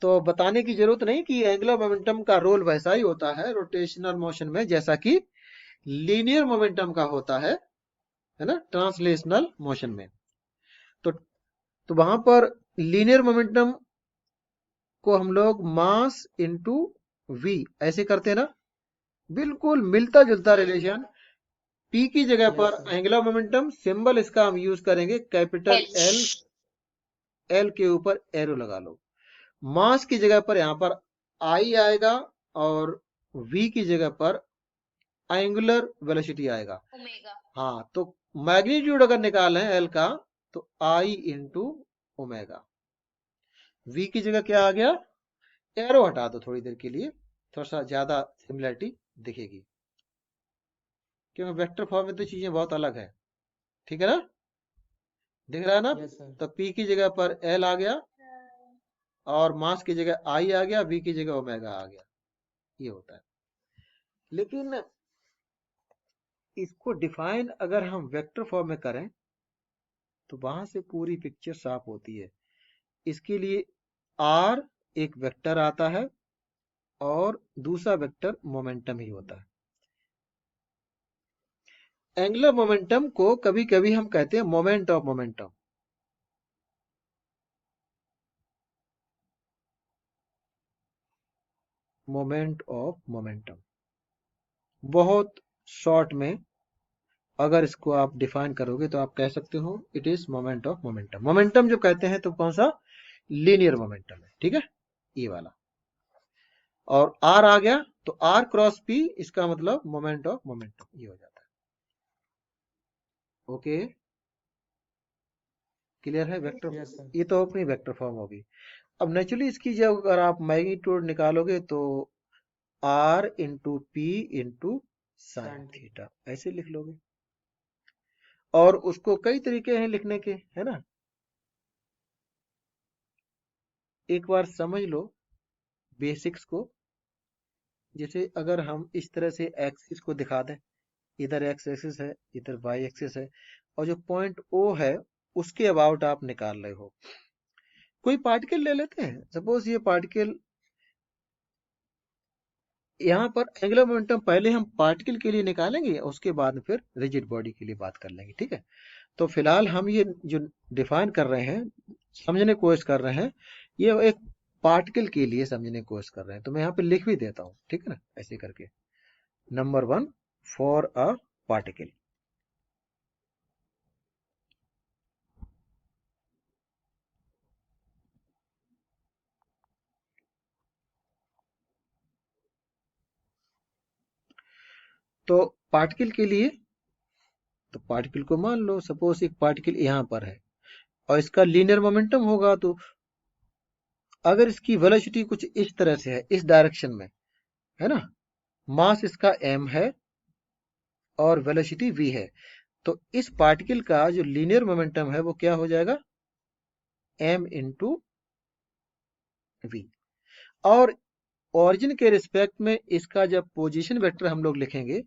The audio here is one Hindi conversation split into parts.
तो बताने की जरूरत नहीं कि एंगुलर मोमेंटम का रोल वैसा ही होता है रोटेशनल मोशन में जैसा कि लीनियर मोमेंटम का होता है ना, ट्रांसलेशनल मोशन में। तो वहां पर लीनियर मोमेंटम को हम लोग मास इंटू वी ऐसे करते हैं ना, बिल्कुल मिलता जुलता रिलेशन। पी की जगह यस पर सर। एंगुलर मोमेंटम सिंबल इसका हम यूज करेंगे कैपिटल एल, एल के ऊपर एरो लगा लो। मास की जगह पर यहां पर आई आएगा और वी की जगह पर एंगुलर वेलोसिटी आएगा। हाँ, तो मैग्नीट्यूड अगर निकालें एल का तो आई इंटू ओमेगा। वी की जगह क्या आ गया, एरो हटा दो थोड़ी देर के लिए, थोड़ा सा ज्यादा सिमिलरिटी दिखेगी, क्योंकि वेक्टर फॉर्म में तो चीजें बहुत अलग है। ठीक है ना, दिख रहा है ना। Yes sir. तो पी की जगह पर एल आ गया और मास की जगह आई आ गया, वी की जगह ओमेगा आ गया, ये होता है। लेकिन इसको डिफाइन अगर हम वेक्टर फॉर्म में करें तो वहां से पूरी पिक्चर साफ होती है। इसके लिए आर एक वेक्टर आता है और दूसरा वेक्टर मोमेंटम ही होता है। एंगुलर मोमेंटम को कभी कभी हम कहते हैं moment of momentum. Moment of momentum बहुत शॉर्ट में अगर इसको आप डिफाइन करोगे तो आप कह सकते हो it is moment of momentum. Momentum जो कहते हैं तो कौन सा, लीनियर मोमेंटम है, ठीक है, ये वाला। और आर आ गया तो आर क्रॉस पी, इसका मतलब मोमेंट ऑफ मोमेंटम, ये हो जाता है। ओके, क्लियर है वेक्टर। Yes sir. ये तो अपनी वेक्टर फॉर्म होगी। अब नेचुरली इसकी जब अगर आप मैग्नीट्यूड निकालोगे तो r into p into sine sine theta. Theta ऐसे लिख लोगे। और उसको कई तरीके हैं लिखने के, है ना। एक बार समझ लो बेसिक्स को। जैसे अगर हम इस तरह से एक्सिस को दिखा दें, इधर एक्स एक्सिस है, इधर वाई एक्सिस है, और जो पॉइंट ओ है उसके अबाउट आप निकाल रहे हो। कोई पार्टिकल ले लेते हैं, सपोज ये पार्टिकल, यहाँ पर एंगुलर मोमेंटम पहले हम पार्टिकल के लिए निकालेंगे, उसके बाद फिर रिजिड बॉडी के लिए बात कर लेंगे, ठीक है। तो फिलहाल हम ये जो डिफाइन कर रहे हैं, समझने की कोशिश कर रहे हैं, ये एक पार्टिकल के लिए समझने की कोशिश कर रहे हैं। तो मैं यहाँ पे लिख भी देता हूँ, ठीक है ना, ऐसे करके। Number 1 for a particle. तो पार्टिकल के लिए, तो पार्टिकल को मान लो सपोज एक पार्टिकल यहाँ पर है और इसका लीनियर मोमेंटम होगा, तो अगर इसकी वेलोसिटी कुछ इस तरह से है, इस डायरेक्शन में, है ना, मास इसका m है और वेलोसिटी v है, तो इस पार्टिकल का जो लीनियर मोमेंटम है वो क्या हो जाएगा, m इंटू वी। और ओरिजिन के रिस्पेक्ट में इसका जब पोजीशन वेक्टर हम लोग लिखेंगे,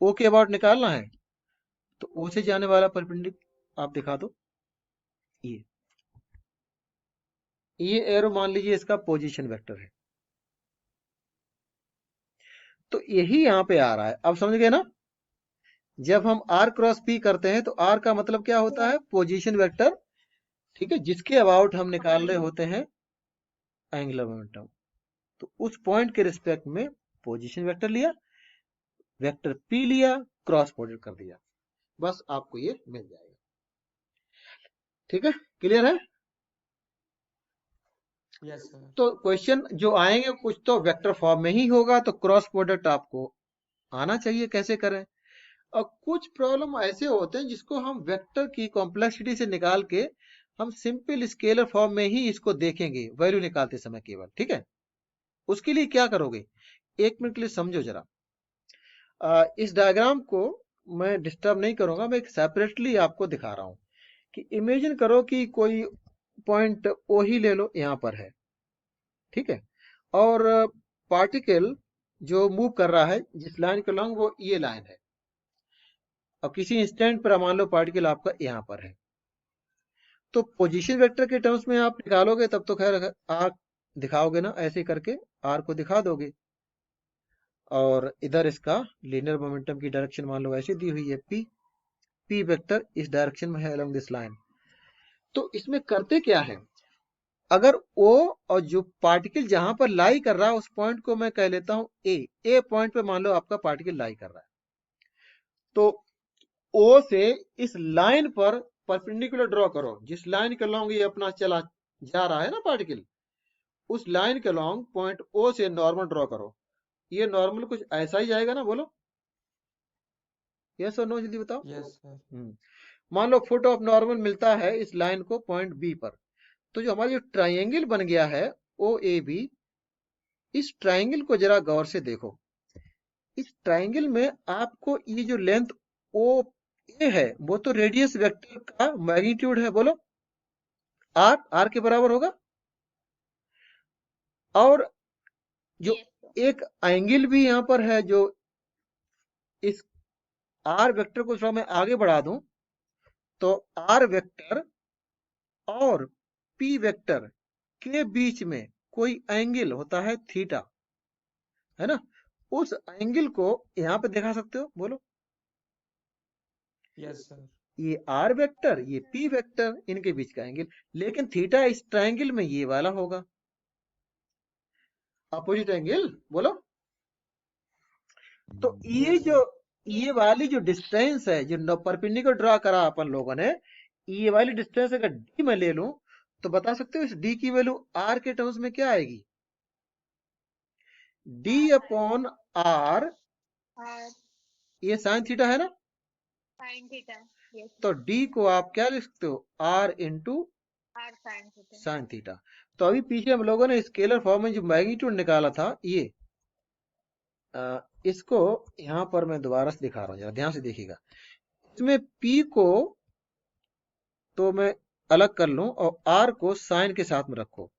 ओ के अबाउट निकालना है, तो ओ से जाने वाला परपेंडिकुलर आप दिखा दो, ये ये एरो मान लीजिए इसका पोजीशन वेक्टर है। तो यही यहाँ पे आ रहा है, अब समझ गए ना। जब हम r क्रॉस p करते हैं तो r का मतलब क्या होता है, पोजीशन वेक्टर, ठीक है, जिसके अबाउट हम निकाल रहे होते हैं एंगुलर मोमेंटम। तो उस पॉइंट के रिस्पेक्ट में पोजीशन वेक्टर लिया, वेक्टर p लिया, क्रॉस प्रोडक्ट कर दिया, बस आपको ये मिल जाएगा। ठीक है, क्लियर है। Yes sir. तो क्वेश्चन जो आएंगे कुछ तो वेक्टर फॉर्म में ही होगा, तो क्रॉस प्रोडक्ट आपको आना चाहिए कैसे करें। और कुछ प्रॉब्लम ऐसे होते हैं जिसको हम वेक्टर की कॉम्प्लेक्सिटी से निकाल के हम सिंपल स्केलर फॉर्म में ही इसको देखेंगे वैल्यू निकालते समय केवल, ठीक है। उसके लिए क्या करोगे, एक मिनट के लिए समझो जरा। इस डायग्राम को मैं डिस्टर्ब नहीं करूंगा, मैं एक सेपरेटली आपको दिखा रहा हूं कि इमेजिन करो कि कोई पॉइंट ओ ही ले लो, यहां पर है, ठीक है। और पार्टिकल जो मूव कर रहा है जिस लाइन के लॉन्ग, वो ये लाइन है। और किसी इंस्टेंट पर मान लो पार्टिकल आपका यहां पर है, तो पोजीशन वेक्टर के टर्म्स में आप निकालोगे तब तो खैर आर दिखाओगे ना, ऐसे करके आर को दिखा दोगे। और इधर इसका लीनियर मोमेंटम की डायरेक्शन मान लो ऐसे दी हुई है, पी वेक्टर इस डायरेक्शन में है अलोंग दिस लाइन। तो इसमें करते क्या है, अगर ओ और जो पार्टिकल जहां पर लाई कर रहा है उस पॉइंट को मैं कह लेता हूं ए पॉइंट पे मान लो आपका पार्टिकल लाई कर रहा है, तो ओ से इस लाइन पर परपेंडिकुलर ड्रॉ करो, जिस लाइन के लॉन्ग ये अपना चला जा रहा है ना पार्टिकल, उस लाइन के लॉन्ग पॉइंट ओ से नॉर्मल ड्रॉ करो। ये नॉर्मल कुछ ऐसा ही जाएगा ना, बोलो यस और नो, जल्दी बताओ। Yes sir. मान लो फुट ऑफ नॉर्मल मिलता है इस लाइन को पॉइंट बी पर, तो जो हमारा जो ट्राइंगल बन गया है ओ ए बी, इस ट्राइंगल को जरा गौर से देखो। इस ट्राइंगल में आपको ये जो लेंथ ओ ए है वो तो रेडियस वेक्टर का मैग्नीट्यूड है, बोलो आर के बराबर होगा। और जो एक एंगल भी यहां पर है, जो इस आर वेक्टर को थोड़ा मैं आगे बढ़ा दूं तो आर वेक्टर और पी वेक्टर के बीच में कोई एंगल होता है थीटा, है ना, उस एंगल को यहां पे दिखा सकते हो, बोलो। Yes sir. ये आर वेक्टर, ये पी वेक्टर, इनके बीच का एंगल, लेकिन थीटा इस ट्रायंगल में ये वाला होगा, अपोजिट एंगल, बोलो। तो ये जो ये वाली जो डिस्टेंस है, जो परपेंडिकुलर ड्रा करा अपन लोगों ने, ये वाली डिस्टेंस अगर डी में ले लूं तो बता सकते हो इस डी की वैल्यू आर के टर्म्स में क्या आएगी, डी अपॉन आर, ये साइन थीटा है ना, साइन थीटा। तो डी को आप क्या लिख सकते हो, r into r sine theta. Sine theta. तो अभी पीछे हम लोगों ने स्केलर फॉर्म में जो मैग्नीट्यूड निकाला था, ये इसको यहां पर मैं दोबारा से दिखा रहा हूं, जरा ध्यान से देखिएगा। इसमें P को तो मैं अलग कर लूं और R को साइन के साथ में रखो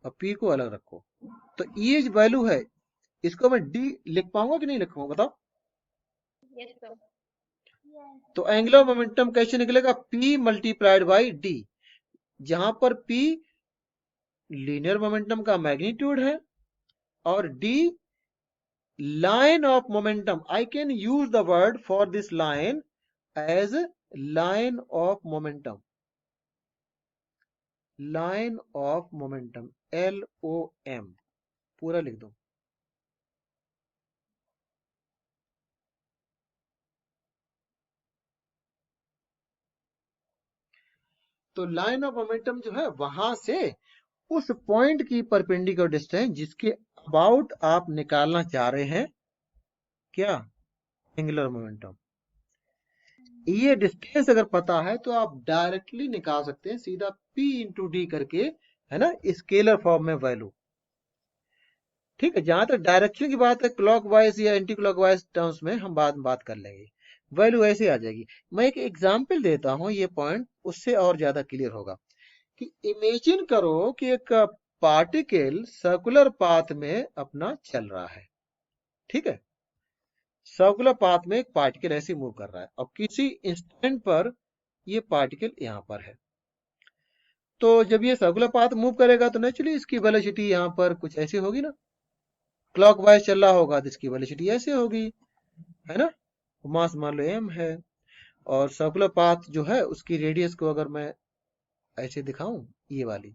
और P को अलग रखो, तो ये जो वैल्यू है इसको मैं D लिख पाऊंगा कि नहीं लिख पाऊंगा, बताओ। Yes sir. तो एंगुलर मोमेंटम कैसे निकलेगा, P मल्टीप्लाइड बाई D, जहां पर P लीनियर मोमेंटम का मैग्नीट्यूड है और D line of momentum. I can use the word for this line as line of momentum. Line of momentum, LOM, पूरा लिख दो। तो लाइन ऑफ मोमेंटम जो है वहां से उस पॉइंट की परपेंडिकुलर डिस्टेंस जिसके अबाउट आप निकालना चाह रहे हैं, क्या, एंगुलर मोमेंटम। ये डिस्टेंस अगर पता है तो आप डायरेक्टली निकाल सकते हैं सीधा P इंटू डी करके, है ना, स्केलर फॉर्म में वैल्यू। ठीक है, जहां तक डायरेक्शन की बात है क्लॉकवाइज या एंटी क्लॉकवाइज टर्म्स में हम बाद में बात कर लेंगे, वैल्यू ऐसे आ जाएगी। मैं एक एग्जांपल देता हूं, ये पॉइंट उससे और ज्यादा क्लियर होगा कि इमेजिन करो कि एक पार्टिकल सर्कुलर पाथ में अपना चल रहा है, ठीक है, सर्कुलर पाथ में एक पार्टिकल ऐसे मूव कर रहा है और किसी इंस्टेंट पर ये पार्टिकल यहां पर है। तो जब ये सर्कुलर पाथ मूव करेगा तो नेचुरली इसकी वेलोसिटी यहां पर कुछ ऐसी होगी ना, क्लॉकवाइज चल रहा होगा तो इसकी वेलोसिटी ऐसे होगी, है ना, मास मान लो m है, और सर्कुलर पाथ जो है उसकी रेडियस को अगर मैं ऐसे दिखाऊं, ये वाली,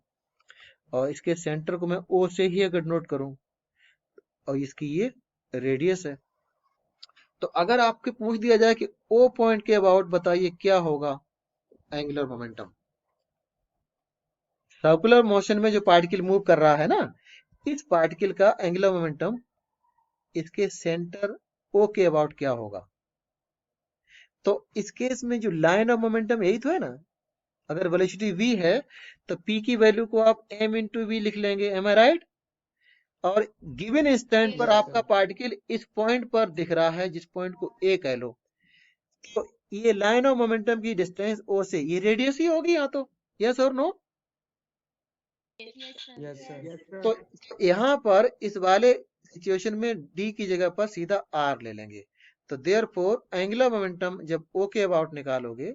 और इसके सेंटर को मैं O से ही अगर नोट करूं और इसकी ये रेडियस है, तो अगर आपके पूछ दिया जाए कि O पॉइंट के अबाउट बताइए क्या होगा एंगुलर मोमेंटम, सर्कुलर मोशन में जो पार्टिकल मूव कर रहा है ना, इस पार्टिकल का एंगुलर मोमेंटम इसके सेंटर O के अबाउट क्या होगा। तो इस केस में जो लाइन ऑफ मोमेंटम यही तो है ना, अगर वेलोसिटी v है तो p की वैल्यू को आप m इंटू वी लिख लेंगे, एम आई राइट। और गिवन इंस्टेंट पर आपका पार्टिकल इस पॉइंट पर दिख रहा है जिस पॉइंट को a कह लो, तो ये लाइन ऑफ मोमेंटम की डिस्टेंस o से ये रेडियस ही होगी यहाँ, तो यस और नो। Yes sir. तो यहाँ पर इस वाले सिचुएशन में d की जगह पर सीधा r ले लेंगे, तो देयरफॉर एंगुलर मोमेंटम जब o के अबाउट निकालोगे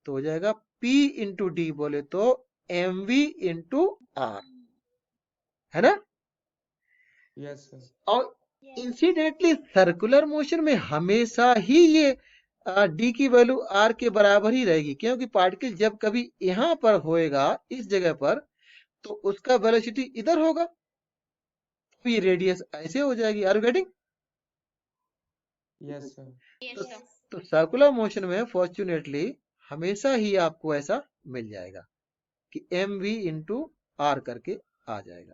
तो हो जाएगा P इंटू डी बोले तो mv इंटू आर, है ना। Yes sir. और Yes. इंसिडेंटली सर्कुलर मोशन में हमेशा ही ये डी की वैल्यू आर के बराबर ही रहेगी, क्योंकि पार्टिकल जब कभी यहां पर होएगा इस जगह पर तो उसका वेलोसिटी इधर होगा, तो ये रेडियस ऐसे हो जाएगी। Are you getting? Yes sir. Yes, तो, sir. तो सर्कुलर मोशन में फॉर्चुनेटली हमेशा ही आपको ऐसा मिल जाएगा कि एम वी इंटू आर करके आ जाएगा।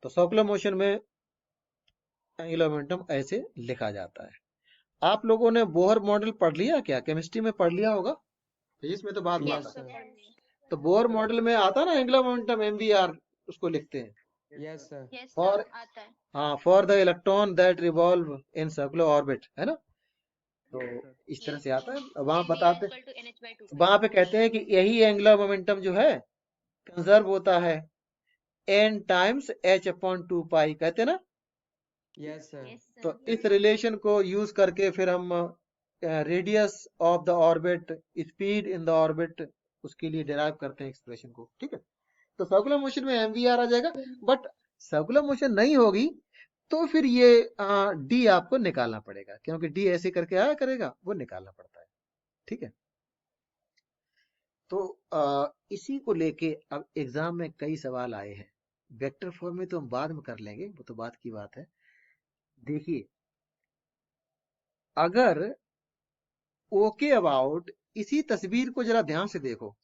तो सर्कुलर मोशन में एंगुलर मोमेंटम ऐसे लिखा जाता है। आप लोगों ने बोहर मॉडल पढ़ लिया क्या? केमिस्ट्री में पढ़ लिया होगा, इसमें तो बात Yes, बात यस sir. सर। तो बोहर मॉडल में आता ना angular momentum M v r, उसको लिखते हैं yes sir. Yes, sir. For, आता है. हाँ, for the electron that revolve in circular orbit, है ना। तो इस तरह Yes. से आता है। वहां NDR बताते, equal to NH by 2 pi. वहां पे कहते हैं कि यही एंगुलर मोमेंटम जो है कंजर्व होता है n टाइम्स h अपॉन 2 पाई, कहते हैं ना। Yes sir. Yes, तो sir. इस रिलेशन को यूज करके फिर हम radius of the orbit, speed in the orbit, उसके लिए डिराइव करते हैं एक्सप्रेशन को, ठीक है। तो सर्कुलर मोशन में एम वी आर आ जाएगा, बट सर्कुलर मोशन नहीं होगी तो फिर ये डी आपको निकालना पड़ेगा, क्योंकि डी ऐसे करके आया करेगा, वो निकालना पड़ता है, ठीक है। तो इसी को लेके अब एग्जाम में कई सवाल आए हैं। वेक्टर फॉर्म में तो हम बाद में कर लेंगे, वो तो बात की बात है। देखिए, अगर ओके अबाउट, इसी तस्वीर को जरा ध्यान से देखो,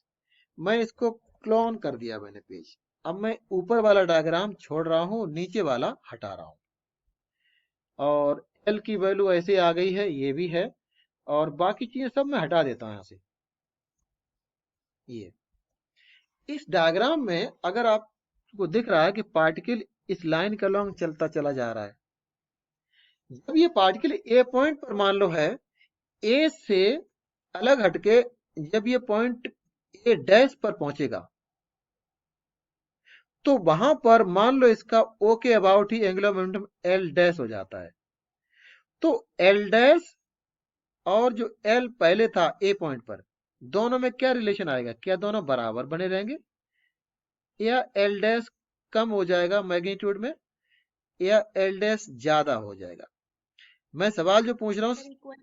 मैं इसको क्लोन कर दिया मैंने पेज। अब मैं ऊपर वाला डायग्राम छोड़ रहा हूं, नीचे वाला हटा रहा हूं, और एल की वैल्यू ऐसे आ गई है, ये भी है, और बाकी चीजें सब मैं हटा देता हूं यहां से। ये इस डायग्राम में अगर आपको दिख रहा है कि पार्टिकल इस लाइन के अलॉन्ग चलता चला जा रहा है, जब ये पार्टिकल ए पॉइंट पर मान लो है, ए से अलग हटके जब ये पॉइंट ए डैश पर पहुंचेगा, तो वहां पर मान लो इसका ओ के about he angular momentum L dash हो जाता है। तो एल डैश और जो एल पहले था ए पॉइंट पर, दोनों में क्या रिलेशन आएगा? क्या दोनों बराबर बने रहेंगे, या एल डैश कम हो जाएगा मैग्नीट्यूड में, या एल डैश ज्यादा हो जाएगा? मैं सवाल जो पूछ रहा Sir, हूं, equal.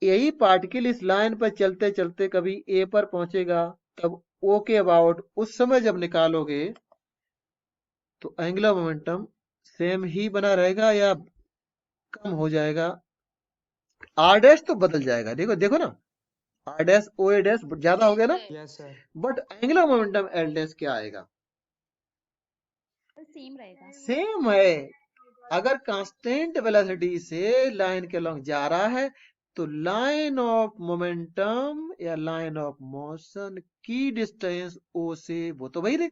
यही पार्टिकल इस लाइन पर चलते चलते कभी ए पर पहुंचेगा, तब ओ के अबाउट उस समय जब निकालोगे तो एंगुलर मोमेंटम सेम ही बना रहेगा या कम हो जाएगा? आर डैश तो बदल जाएगा, देखो देखो ना, R dash O A dash ज्यादा हो Yes, गया ना, sir. Yes sir. But angular momentum L dash क्या आएगा? सेम रहेगा. सेम है। अगर कांस्टेंट वेलोसिटी से लाइन के लॉन्ग जा रहा है तो लाइन ऑफ मोमेंटम या लाइन ऑफ मोशन की डिस्टेंस ओ से वो तो वही रहे,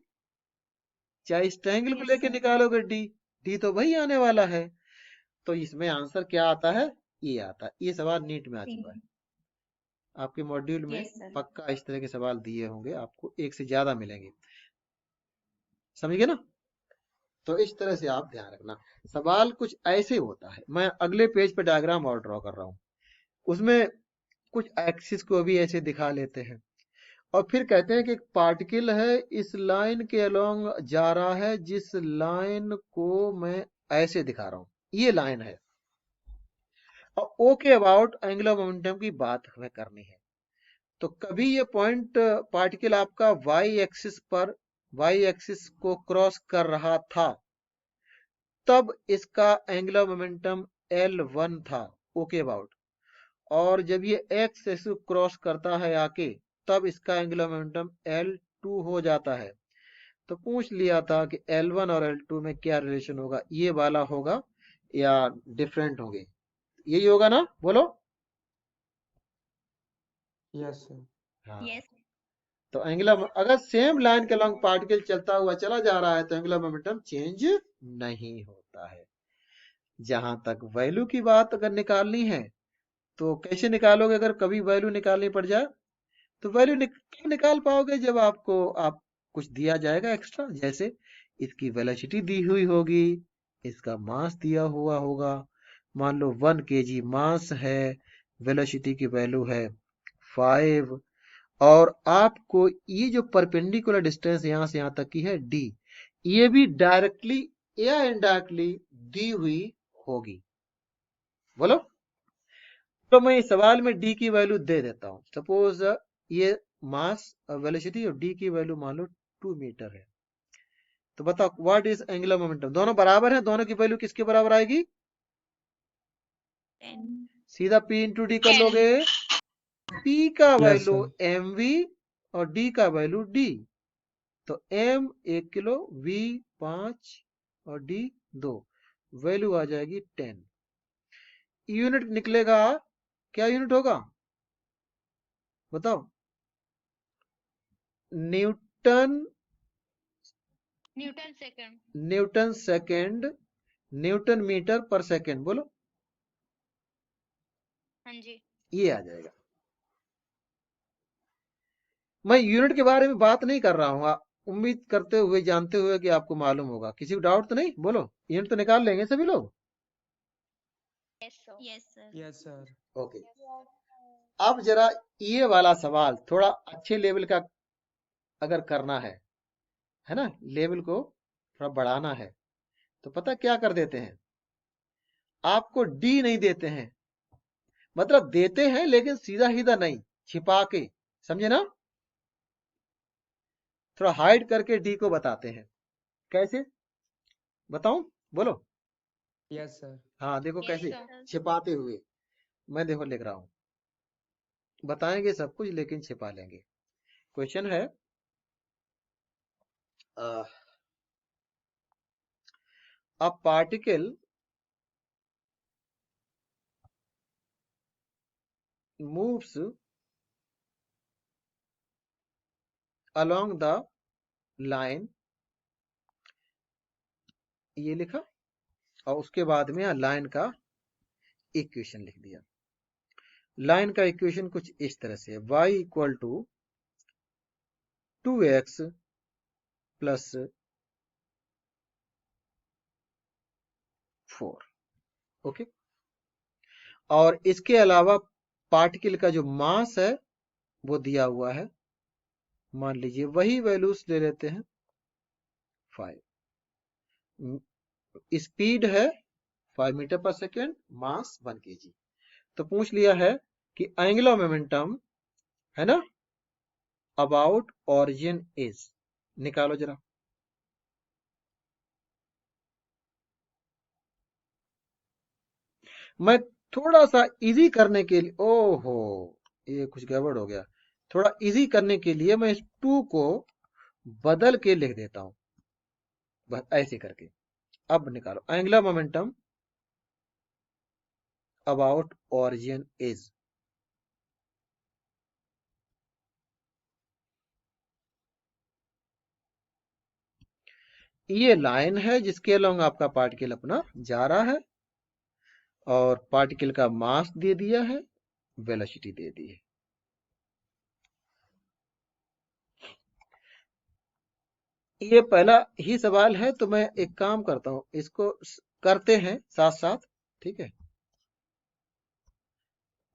चाहे इस ट्रायंगल को Yes, लेके sir. निकालोगे डी, डी तो वही आने वाला है। तो इसमें आंसर क्या आता है? ये आता है। ये सवाल नीट में आ चुका है आपके मॉड्यूल में, Yes, sir. पक्का इस तरह के सवाल दिए होंगे, आपको एक से ज्यादा मिलेंगे, समझ गए ना। तो इस तरह से आप ध्यान रखना, सवाल कुछ ऐसे होता है। मैं अगले पेज पे डायग्राम और ड्रॉ कर रहा हूं, उसमें कुछ एक्सिस को भी ऐसे दिखा लेते हैं, और फिर कहते हैं कि एक पार्टिकल है इस लाइन के अलोंग जा रहा है, जिस लाइन को मैं ऐसे दिखा रहा हूं, ये लाइन है, और ओ के अबाउट एंगुलर मोमेंटम की बात हमें करनी है। तो कभी ये पॉइंट पार्टिकल आपका वाई एक्सिस पर, वाई एक्सिस को क्रॉस कर रहा था, तब इसका एंगुलर मोमेंटम L1 था, ओके अबाउट, और जब ये एक्स एक्सिस क्रॉस करता है आके, तब इसका एंगुलर मोमेंटम L2 हो जाता है। तो पूछ लिया था कि L1 और L2 में क्या रिलेशन होगा, ये वाला होगा या डिफरेंट होंगे? यही होगा ना, बोलो। Yes sir. हाँ, Yes. तो एंगुलर, अगर सेम लाइन के लॉन्ग पार्टिकल चलता हुआ चला जा रहा है तो एंगुलर मोमेंटम चेंज नहीं होता है। जहां तक वैल्यू की बात अगर निकालनी है तो कैसे निकालोगे? अगर कभी वैल्यू निकालनी पड़ जाए तो वैल्यू क्यों निकाल पाओगे? जब आपको कुछ दिया जाएगा एक्स्ट्रा, जैसे इसकी वेलोसिटी दी हुई होगी, इसका मास दिया हुआ होगा, मान लो 1 kg मास है, वेलोसिटी की वैल्यू है 5, और आपको ये जो परपेंडिकुलर डिस्टेंस यहां से यहां तक की है d, ये भी डायरेक्टली या इनडायरेक्टली दी हुई होगी। बोलो। तो मैं इस सवाल में d की वैल्यू दे देता हूं। सपोज ये मास वेलोसिटी और d की वैल्यू मान लो 2 मीटर है। तो बताओ व्हाट इज एंगुलर मोमेंटम। दोनों बराबर है, दोनों की वैल्यू किसके बराबर आएगी? 10 सीधा p इंटू डी कर 10 लोगे। p का Yes, वैल्यू sir. mv और d का वैल्यू d। तो m 1 किलो, v 5 और d 2, वैल्यू आ जाएगी 10। यूनिट निकलेगा, क्या यूनिट होगा बताओ? Newton, newton second. Newton second, newton metre पर सेकंड। बोलो। हाँ जी। ये आ जाएगा। मैं यूनिट के बारे में बात नहीं कर रहा हूँ, उम्मीद करते हुए जानते हुए कि आपको मालूम होगा। किसी को डाउट तो नहीं? बोलो। यूनिट तो निकाल लेंगे सभी लोग। Yes sir. Yes sir. Yes, sir. Okay. अब जरा ये वाला सवाल थोड़ा अच्छे लेवल का अगर करना है ना, लेवल को थोड़ा बढ़ाना है, तो पता क्या कर देते हैं? आपको डी नहीं देते हैं, मतलब देते हैं लेकिन सीधा सीधा नहीं, छिपा के, समझे ना? थोड़ा हाइड करके डी को बताते हैं। कैसे बताऊं? बोलो। Yes, sir. हाँ देखो Yes, कैसे sir. छिपाते हुए। मैं देखो लिख रहा हूं, बताएंगे सब कुछ लेकिन छिपा लेंगे। क्वेश्चन है a particle moves along the line, ये लिखा, और उसके बाद में लाइन का इक्वेशन लिख दिया। लाइन का इक्वेशन कुछ इस तरह से, y equal to 2x plus 4। Okay. और इसके अलावा पार्टिकल का जो मास है वो दिया हुआ है, मान लीजिए वही वैल्यूज ले लेते हैं 5। स्पीड है 5 मीटर पर सेकेंड, मास 1 kg। तो पूछ लिया है कि एंगुलर मोमेंटम है ना अबाउट ओरिजिन इज, निकालो जरा। मैं थोड़ा सा इजी करने के लिए, ओहो ये कुछ गड़बड़ हो गया, थोड़ा इजी करने के लिए मैं इस 2 को बदल के लिख देता हूं, बस ऐसे करके। अब निकालो angular momentum about origin is. ये लाइन है जिसके अलोंग आपका पार्टिकल अपना जा रहा है, और पार्टिकल का मास दे दिया है, वेलोसिटी दे दी है। ये पहला ही सवाल है, तो मैं एक काम करता हूं, इसको करते हैं साथ साथ, ठीक है?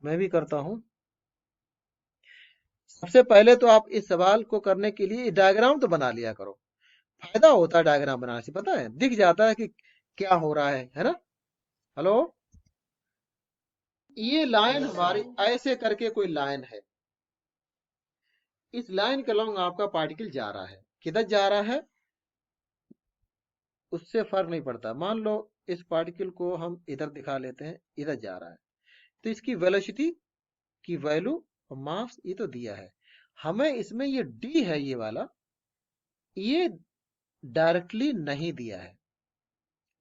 मैं भी करता हूं। सबसे पहले तो आप इस सवाल को करने के लिए डायग्राम तो बना लिया करो। फायदा होता है डायग्राम बनाने से, पता है, दिख जाता है कि क्या हो रहा है ना? हेलो। ये लाइन Yes, हमारी sir. ऐसे करके कोई लाइन है, इस लाइन के लॉन्ग आपका पार्टिकल जा रहा है, किधर जा रहा है उससे फर्क नहीं पड़ता। मान लो इस पार्टिकल को हम इधर दिखा लेते हैं, इधर जा रहा है, तो इसकी वेलोसिटी की वैल्यू और मास ये तो दिया है हमें। इसमें ये डी है ये वाला, ये डायरेक्टली नहीं दिया है,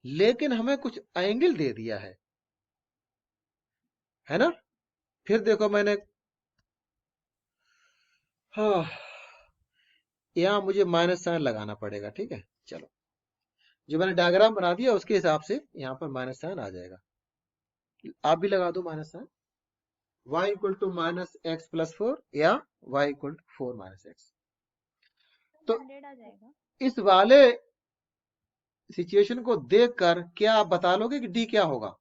लेकिन हमें कुछ एंगल दे दिया है ना? फिर देखो मैंने, हाँ, यहाँ मुझे माइनस साइन लगाना पड़ेगा, ठीक है? चलो, जो मैंने डायग्राम बना दिया उसके हिसाब से यहाँ पर माइनस साइन आ जाएगा। आप भी लगा दो minus sign. y equal to minus X plus 4 या y equal to 4 minus X. तो 100 आ जाएगा। इस वाले सिचुएशन को देखकर क्या आप बता लोगे कि डी क्या होगा?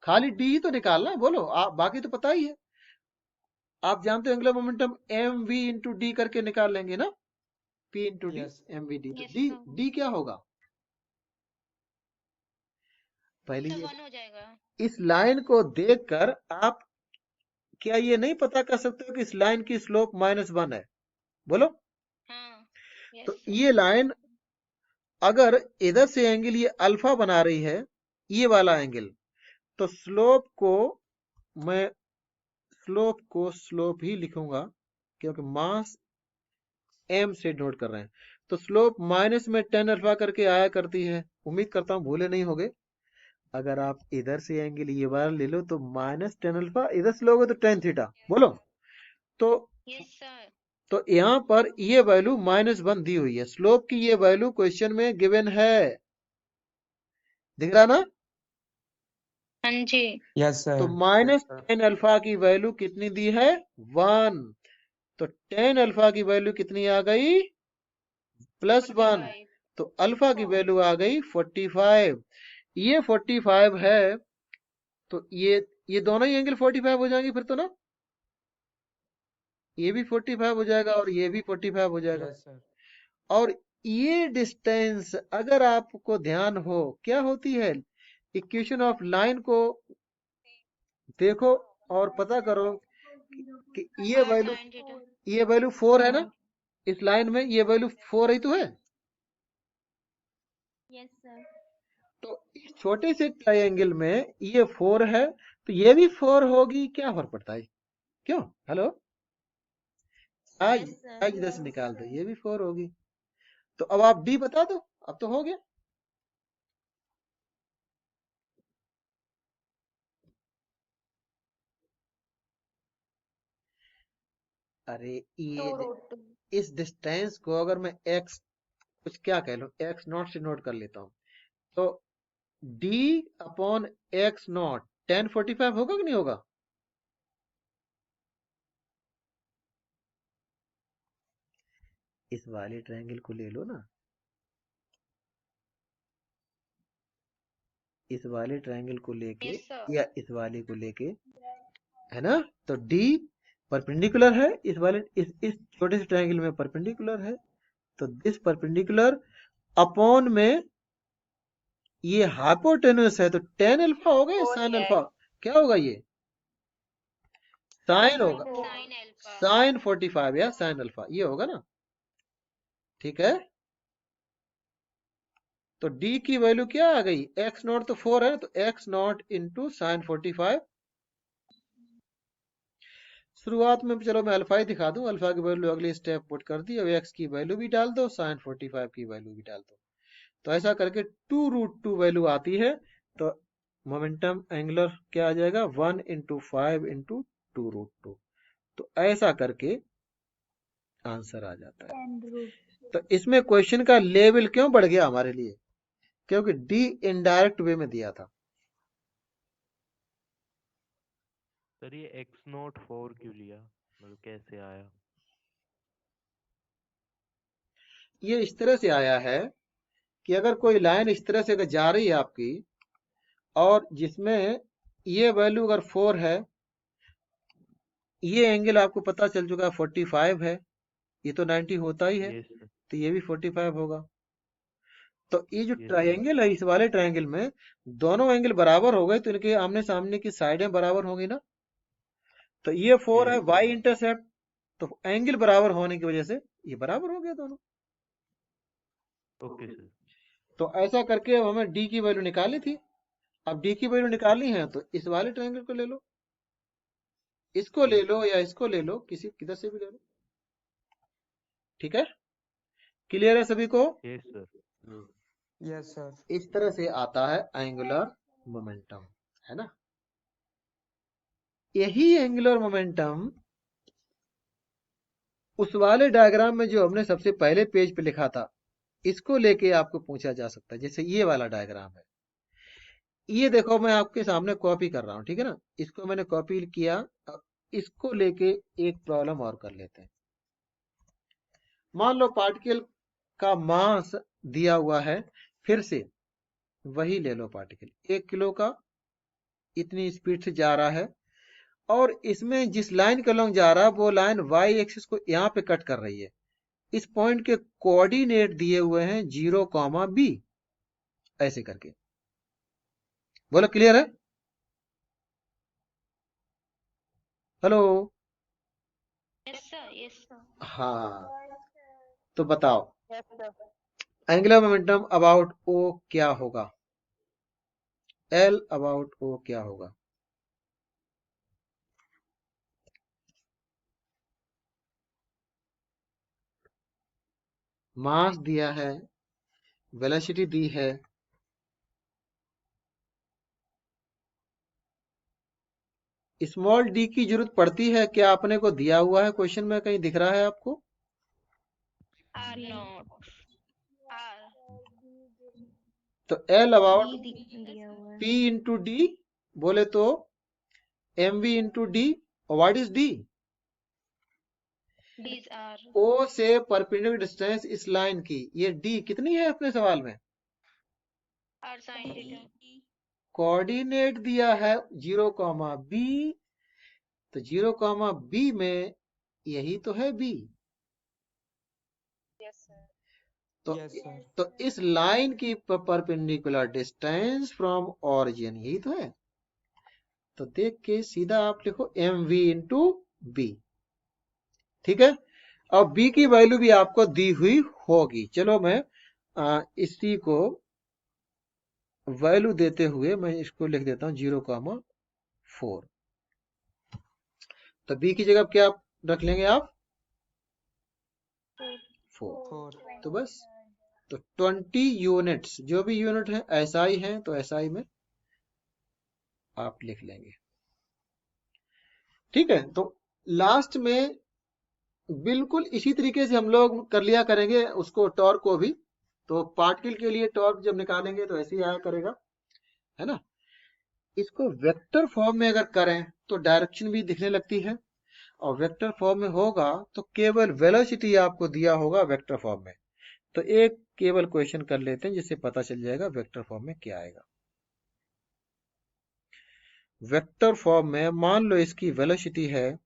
खाली डी ही तो निकालना है, बोलो आप, बाकी तो पता ही है। आप जानते हो angular momentum M V into D करके निकाल लेंगे ना, P into D Yes. M V D, तो Yes, डी sir. डी क्या होगा? पहले तो ये 1 हो जाएगा। इस लाइन को देखकर आप क्या ये नहीं पता कर सकते हो कि इस लाइन की स्लोप -1 है? बोलो। हाँ। तो Yes, sir. ये लाइन अगर इधर से एंगल ये अल्फा बना रही है, ये वाला एंगल, तो मैं स्लोप ही लिखूंगा, क्योंकि मास एम से नोट कर रहे हैं। तो स्लोप माइनस में टेन अल्फा करके आया करती है, उम्मीद करता हूं भूले नहीं होगे। अगर आप इधर से एंगल ये वाला ले लो तो -10 अल्फा, इधर से लोगे तो tan थीटा, बोलो। तो Yes, sir. तो यहां पर ये वैल्यू -1 दी हुई है, स्लोप की ये वैल्यू क्वेश्चन में गिवन है, दिख रहा ना? हाँ जी। Yes, sir. तो Yes, sir. -10 अल्फा की वैल्यू कितनी दी है? 1। तो 10 अल्फा की वैल्यू कितनी आ गई? +1। 45. तो अल्फा की वैल्यू आ गई 45। ये 45 है, तो ये दोनों ही एंगल 45 हो जाएंगे फिर तो ना, ये भी 45 हो जाएगा और ये भी 45 हो जाएगा। Yes, sir. और ये डिस्टेंस अगर आपको ध्यान हो क्या होती है, इक्वेशन ऑफ लाइन को देखो और पता करो कि ये Cos वैल्यू sin theta. ये वैल्यू 4 है ना, इस लाइन में ये वैल्यू 4 ही तो है। Yes, sir. तो इस छोटे से ट्रायंगल में ये 4 है, तो ये भी 4 होगी, क्या फर्क पड़ता है? क्यों? हेलो, आज Yes, sir. आज इधर से निकाल दो, ये भी 4 होगी। तो अब आप डी बता दो, अब तो हो गया। अरे इस डिस्टेंस को अगर मैं एक्स कुछ क्या कह लो, एक्स नॉट से नोट कर लेता हूं, तो डी अपॉन एक्स नॉट 1045 होगा कि नहीं होगा? इस वाले ट्रायंगल को ले लो ना, इस वाले ट्रायंगल को लेके Yes, sir. या इस वाले को लेके, है ना? तो डी परपेंडिकुलर है इस वाले इस छोटे से ट्रायंगल में परपेंडिकुलर है, तो दिस परपेंडिकुलर अपॉन में ये हाइपोटेन्यूस है, तो tan अल्फा होगा या sin अल्फा? क्या होगा ये? sin होगा, Sin alpha. sin 45 या sin अल्फा, ये होगा ना, ठीक है? तो d की वैल्यू क्या आ गई? x नॉट तो 4 है, तो x नॉट इंटू साइन 45। शुरुआत में चलो मैं अल्फा ही दिखा दूं, अल्फा की वैल्यू अगली स्टेप पुट कर दी, अब x की वैल्यू भी डाल दो, साइन 45 की वैल्यू भी डाल दो, तो ऐसा करके 2√2 वैल्यू आती है। तो मोमेंटम एंगुलर क्या आ जाएगा? 1 इंटू 5 इंटू 2√2। तो ऐसा करके आंसर आ जाता है। तो इसमें क्वेश्चन का लेवल क्यों बढ़ गया हमारे लिए? क्योंकि डी इनडायरेक्ट वे में दिया था। सर ये x0 4 क्यों लिया, मतलब कैसे आया? ये इस तरह से आया है कि अगर कोई लाइन इस तरह से अगर जा रही है आपकी, और जिसमें ये वैल्यू अगर 4 है, ये एंगल आपको पता चल चुका है 45 है, ये तो 90 होता ही है, यस सर। तो ये भी 45 होगा। तो ये जो यस सर। ट्रायंगल है, इस वाले ट्रायंगल में दोनों एंगल बराबर हो गए, तो इनके आमने सामने की साइडें बराबर होंगी ना। तो ये 4 है यस वाई सर। इंटरसेप्ट, तो एंगल बराबर होने की वजह से ये बराबर हो गया दोनों। Okay sir. तो ऐसा करके अब हमें डी की वैल्यू निकाली थी। अब डी की वैल्यू निकालनी है तो इस वाले ट्रायंगल को ले लो, इसको ले लो या इसको ले लो, किसी किधर से भी ले लो, ठीक है? क्लियर है सभी को? Yes sir. Yes, sir. इस तरह से आता है एंगुलर मोमेंटम, है ना? यही एंगुलर मोमेंटम उस वाले डायग्राम में जो हमने सबसे पहले पेज पे लिखा था, इसको लेके आपको पूछा जा सकता है। जैसे ये वाला डायग्राम है, ये देखो मैं आपके सामने कॉपी कर रहा हूं, ठीक है ना? इसको मैंने कॉपी किया, अब इसको लेके एक प्रॉब्लम और कर लेते हैं। मान लो पार्टिकल का मास दिया हुआ है, फिर से वही ले लो पार्टिकल 1 किलो का इतनी स्पीड से जा रहा है, और इसमें जिस लाइन का लॉन्ग जा रहा है वो लाइन वाई एक्सिस को यहाँ पे कट कर रही है। इस पॉइंट के कोऑर्डिनेट दिए हुए हैं 0,b, ऐसे करके। बोलो क्लियर है? Hello? Yes sir, yes sir. हाँ, तो बताओ yes sir. Angular momentum about O क्या होगा? एल अबाउट ओ क्या होगा? मास दिया है, वेलोसिटी दी है, स्मॉल डी की जरूरत पड़ती है क्या? आपने को दिया हुआ है क्वेश्चन में, कहीं दिख रहा है आपको? आर नॉट, आर तो एल अबाउट दिया हुआ है। पी इंटू डी बोले तो M V into D. What is D? D is R O से परपेंडिकुलर डिस्टेंस इस लाइन की, ये डी कितनी है अपने सवाल में? Are sine theta. कोऑर्डिनेट दिया है 0,b, तो 0,b में यही तो है b। Yes sir. तो Yes, sir. तो इस लाइन की परपेंडिकुलर डिस्टेंस फ्रॉम ऑरिजिन यही तो है। तो देख के सीधा आप लिखो एम वी इंटू बी। ठीक है, अब b की वैल्यू भी आपको दी हुई होगी। चलो मैं इसी को वैल्यू देते हुए मैं इसको लिख देता हूं 0,4। तो b की जगह क्या रख लेंगे आप? 4। 4. तो बस, तो 20 यूनिट्स, जो भी यूनिट है एसआई है तो एसआई में आप लिख लेंगे। ठीक है, तो लास्ट में बिल्कुल इसी तरीके से हम लोग कर लिया करेंगे उसको, टॉर्क को भी। तो पार्टिकल के लिए टॉर्क जब निकालेंगे तो ऐसे ही आया करेगा, है ना। इसको वेक्टर फॉर्म में अगर करें तो डायरेक्शन भी दिखने लगती है, और वेक्टर फॉर्म में होगा तो केवल वेलोसिटी आपको दिया होगा वेक्टर फॉर्म में। तो एक केवल क्वेश्चन कर लेते हैं जिससे पता चल जाएगा वेक्टर फॉर्म में क्या आएगा। वेक्टर फॉर्म में मान लो इसकी वेलोसिटी है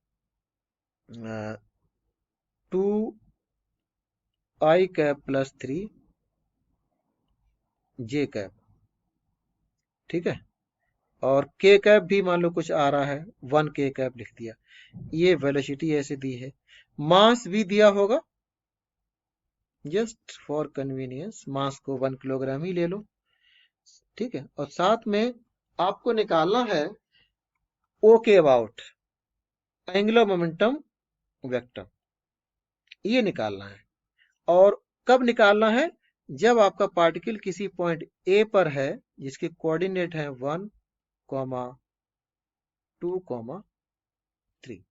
2i कैप प्लस 3 जे कैप। ठीक है, और के कैप भी मान लो कुछ आ रहा है, 1 के कैप लिख दिया। ये वेलोसिटी ऐसे दी है, मास भी दिया होगा, जस्ट फॉर कन्वीनियंस मास को 1 किलोग्राम ही ले लो। ठीक है, और साथ में आपको निकालना है ओ के अबाउट एंगुलर मोमेंटम वेक्टर, ये निकालना है। और कब निकालना है? जब आपका पार्टिकल किसी पॉइंट ए पर है जिसके कोऑर्डिनेट है 1, 2, 3,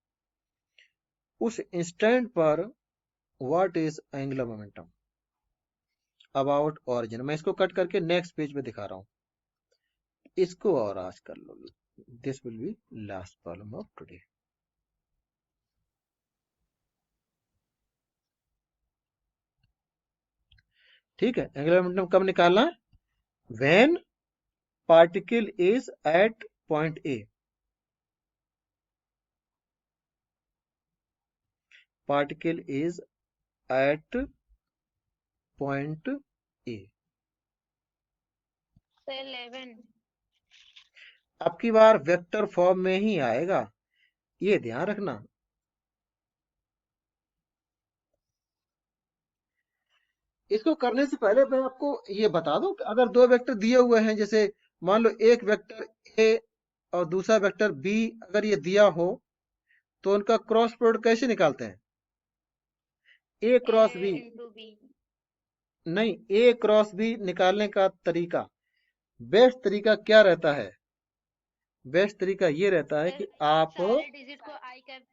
उस इंस्टेंट पर what is angular momentum about origin. मैं इसको कट करके नेक्स्ट पेज पे दिखा रहा हूं, इसको और आज कर लो। This will be last problem of today. ठीक है, एंगुलर मोमेंटम कब निकालना? When particle is at point A. Particle is at point A. 11। अब की बार वेक्टर फॉर्म में ही आएगा, ये ध्यान रखना। इसको करने से पहले मैं आपको ये बता दूं कि अगर दो वेक्टर दिए हुए हैं, जैसे मान लो एक वेक्टर ए और दूसरा वेक्टर बी अगर ये दिया हो, तो उनका क्रॉस प्रोडक्ट कैसे निकालते हैं? ए क्रॉस बी, इंटू बी। नहीं, ए क्रॉस बी निकालने का तरीका, बेस्ट तरीका क्या रहता है? बेस्ट तरीका ये रहता है कि आप, सारे डिजिट को आई कैप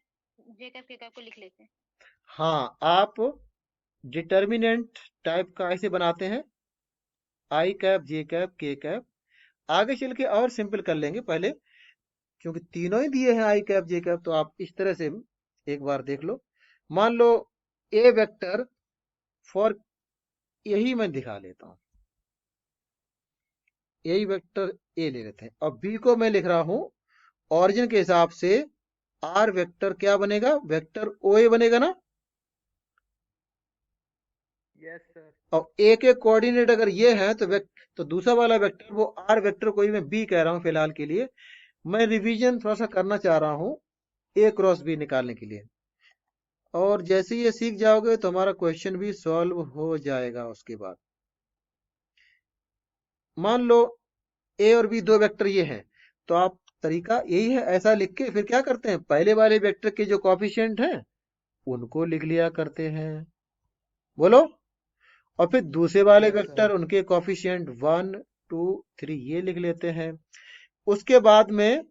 जे कैप के कैप को लिख लेते हैं। हाँ, आप डिटर्मिनेंट टाइप का ऐसे बनाते हैं, आई कैप, जे कैप, के कैप। आगे चल के और सिंपल कर लेंगे, पहले क्योंकि तीनों ही दिए हैं आई कैप जे कैप, तो आप इस तरह से एक बार देख लो। मान लो ए वेक्टर फॉर, यही मैं दिखा लेता हूं, यही वेक्टर ए ले लेते हैं। अब बी को मैं लिख रहा हूं ऑरिजिन के हिसाब से आर वेक्टर क्या बनेगा, वेक्टर ओ ए बनेगा ना। Yes sir. और ए के कोऑर्डिनेट अगर ये है तो दूसरा वाला वेक्टर वो आर वेक्टर को ही मैं बी कह रहा हूं फिलहाल के लिए। मैं रिवीजन थोड़ा सा करना चाह रहा हूं ए क्रॉस बी निकालने के लिए, और जैसे ही ये सीख जाओगे तो हमारा क्वेश्चन भी सॉल्व हो जाएगा। उसके बाद मान लो ए और बी दो वेक्टर ये हैं, तो आप तरीका यही है, ऐसा लिख के फिर क्या करते हैं, पहले वाले वेक्टर के जो कॉफिशिएंट हैं उनको लिख लिया करते हैं, बोलो। और फिर दूसरे वाले यस वेक्टर सर। उनके कॉफिशिएंट 1 2 3 ये लिख लेते हैं। उसके बाद में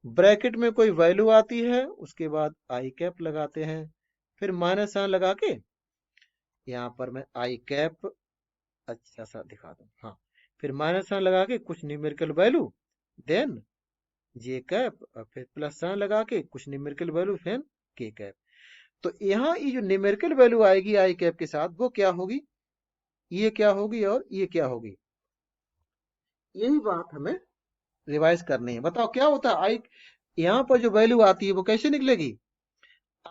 ब्रैकेट में कोई वैल्यू आती है, उसके बाद आई कैप लगाते हैं, फिर माइनस साइन लगा के यहाँ पर मैं आई कैप अच्छा सा दिखा दूं, हाँ, फिर माइनस साइन लगा के कुछ न्यूमेरिकल वैल्यू, देन जे कैप, और फिर प्लस साइन लगा के कुछ न्यूमेरिकल वैल्यू, फिर के कैप। तो यहाँ ये जो न्यूमेरिकल वैल्यू आएगी आई कैप के साथ वो क्या होगी, ये क्या होगी और ये क्या होगी, यही बात हमें रिवाइज करनी है। बताओ क्या होता है आई, यहाँ पर जो वैल्यू आती है वो कैसे निकलेगी,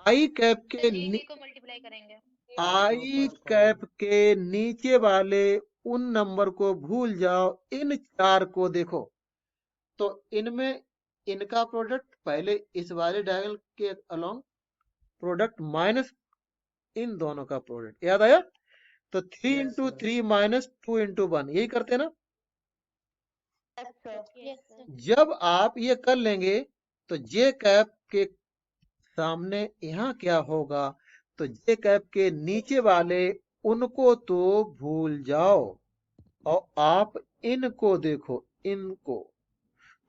आई कैप सर के ए बी को मल्टीप्लाई करेंगे। आई कैप के नीचे वाले उन नंबर को भूल जाओ, इन चार को देखो, तो इनमें इनका प्रोडक्ट पहले इस वाले डायगोनल के अलोंग प्रोडक्ट माइनस इन दोनों का प्रोडक्ट, याद आया। तो 3 yes into sir. 3 minus 2 into 1, यही करते हैं ना। Yes sir. जब आप ये कर लेंगे तो जे कैप के सामने यहाँ क्या होगा, तो जे कैप के नीचे वाले उनको तो भूल जाओ और आप इनको देखो, इनको।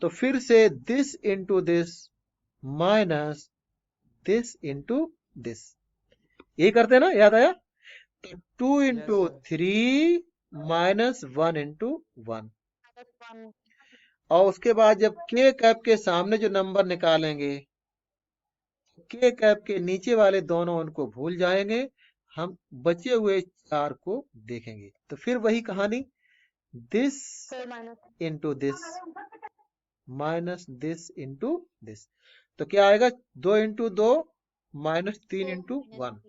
तो फिर से this into this minus this into this, यही करते हैं ना, याद आया। तो 2 इंटू सर। 3 माइनस 1 इंटू 1, और उसके बाद जब के कैप के सामने जो नंबर निकालेंगे, के कैप के नीचे वाले दोनों उनको भूल जाएंगे, हम बचे हुए चार को देखेंगे। तो फिर वही कहानी, this into this minus this into this, तो क्या आएगा, 2 इंटू 2 माइनस 3 इंटू 1।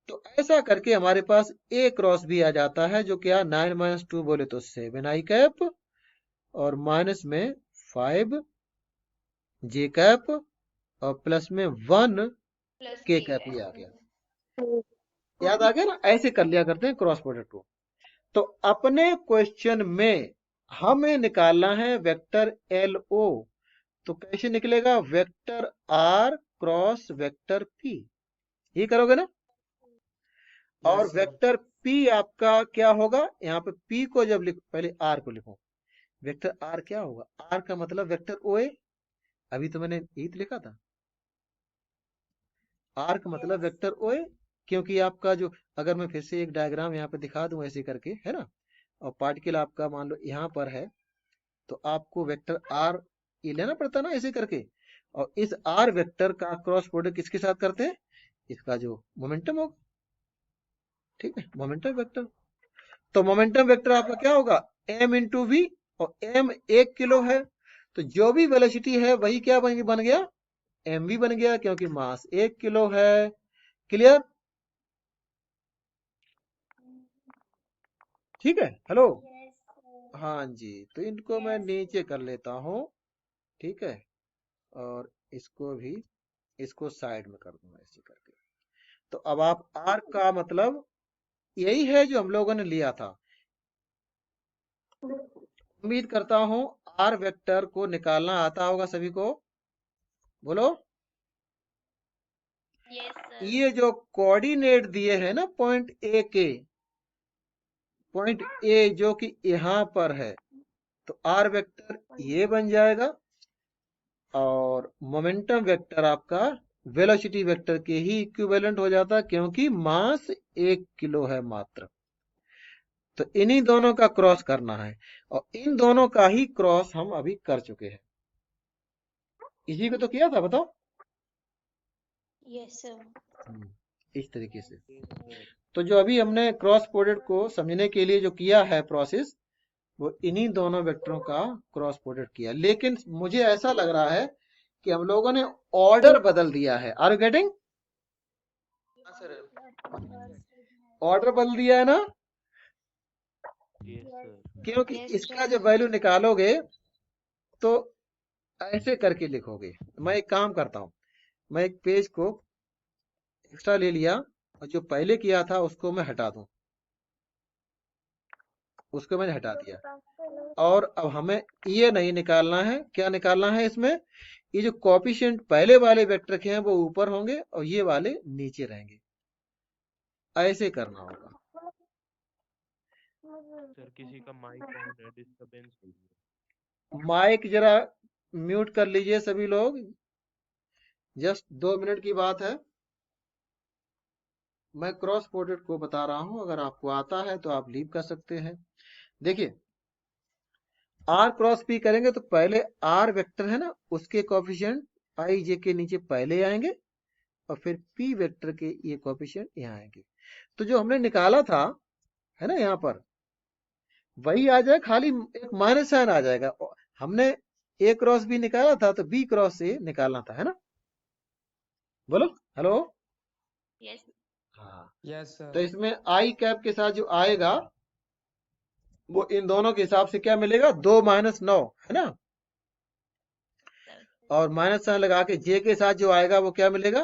तो ऐसा करके हमारे पास ए क्रॉस भी आ जाता है, जो क्या 9 माइनस 2 बोले तो 7 आई कैप, और माइनस में 5 जे कैप, और प्लस में 1 प्लस के के कैप ही कैप। आ गया, याद आ गया ना। ऐसे कर लिया करते हैं क्रॉस प्रोडक्ट को। तो अपने क्वेश्चन में हमें निकालना है वेक्टर एल ओ, तो कैसे निकलेगा, vector R cross vector P, ये करोगे ना। और यस सर। वेक्टर पी आपका क्या होगा, यहाँ पे पी को जब लिखो, पहले आर को लिखो, वेक्टर आर क्या होगा, आर का मतलब वेक्टर ओ ए, अभी तो मैंने यही तो लिखा था, आर का मतलब वेक्टर ओ ए। क्योंकि आपका जो, अगर मैं फिर से एक डायग्राम यहाँ पे दिखा दूं ऐसे करके, है ना, और पार्टिकल आपका मान लो यहाँ पर है, तो आपको वेक्टर आर ये लेना पड़ता ना ऐसे करके, और इस आर वेक्टर का क्रॉस प्रोडक्ट किसके साथ करते हैं, इसका जो मोमेंटम होगा, ठीक है, मोमेंटम वेक्टर। तो मोमेंटम वेक्टर आपका क्या होगा, m इंटू वी, और m 1 किलो है, तो जो भी वेलोसिटी है वही क्या बन गया, mv बन गया, क्योंकि मास 1 किलो है। क्लियर, ठीक है, हेलो, हाँ जी। तो इनको मैं नीचे कर लेता हूँ, ठीक है, और इसको भी, इसको साइड में कर दूंगा ऐसे करके। तो अब आप आर का मतलब यही है जो हम लोगों ने लिया था। उम्मीद करता हूं आर वेक्टर को निकालना आता होगा सभी को, बोलो। Yes sir. ये जो कोऑर्डिनेट दिए हैं ना पॉइंट ए के, पॉइंट ए जो कि यहां पर है, तो आर वेक्टर ये बन जाएगा, और मोमेंटम वेक्टर आपका वेलोसिटी वेक्टर के ही इक्विवेलेंट हो जाता, क्योंकि मास 1 किलो है मात्र। तो इन्हीं दोनों का क्रॉस करना है, और इन दोनों का ही क्रॉस हम अभी कर चुके हैं, इसी को तो किया था, बताओ। Yes sir. इस तरीके से। तो जो अभी हमने क्रॉस प्रोडक्ट को समझने के लिए जो किया है प्रोसेस, वो इन्हीं दोनों वेक्टरों का क्रॉस प्रोडक्ट किया। लेकिन मुझे ऐसा लग रहा है कि हम लोगों ने ऑर्डर बदल दिया है। Are you getting? ऑर्डर बदल दिया है ना, यस सर। क्योंकि Yes, इसका sir. जब वैल्यू निकालोगे तो ऐसे करके लिखोगे। मैं एक काम करता हूं, मैं एक पेज को एक्स्ट्रा ले लिया और जो पहले किया था उसको मैं हटा दूं, उसको मैंने हटा दिया। और अब हमें ये नहीं निकालना है। क्या निकालना है इसमें? ये जो कोएफिशिएंट पहले वाले वेक्टर के हैं वो ऊपर होंगे और ये वाले नीचे रहेंगे। ऐसे करना होगा। सर किसी का माइक ऑन है, डिस्टरबेंस हो रही है। माइक जरा म्यूट कर लीजिए सभी लोग, जस्ट 2 मिनट की बात है। मैं क्रॉस प्रोडक्ट को बता रहा हूं, अगर आपको आता है तो आप लीव कर सकते हैं। देखिए आर क्रॉस पी करेंगे तो पहले आर वेक्टर है ना, उसके कोएफिशिएंट आई जे के नीचे पहले आएंगे और फिर पी वेक्टर के ये कोएफिशिएंट यहाँ आएंगे। तो जो हमने निकाला था है ना यहाँ पर, वही आ जाए, खाली एक माइनस साइन आ जाएगा। हमने ए क्रॉस बी निकाला था तो बी क्रॉस ए निकालना था, है ना? बोलो हेलो। Yes. हाँ, Yes, sir. तो इसमें आई कैप के साथ जो आएगा वो इन दोनों के हिसाब से क्या मिलेगा, 2 - 9 है ना, Sir. और माइनस साइन लगा के जे के साथ जो आएगा वो क्या मिलेगा,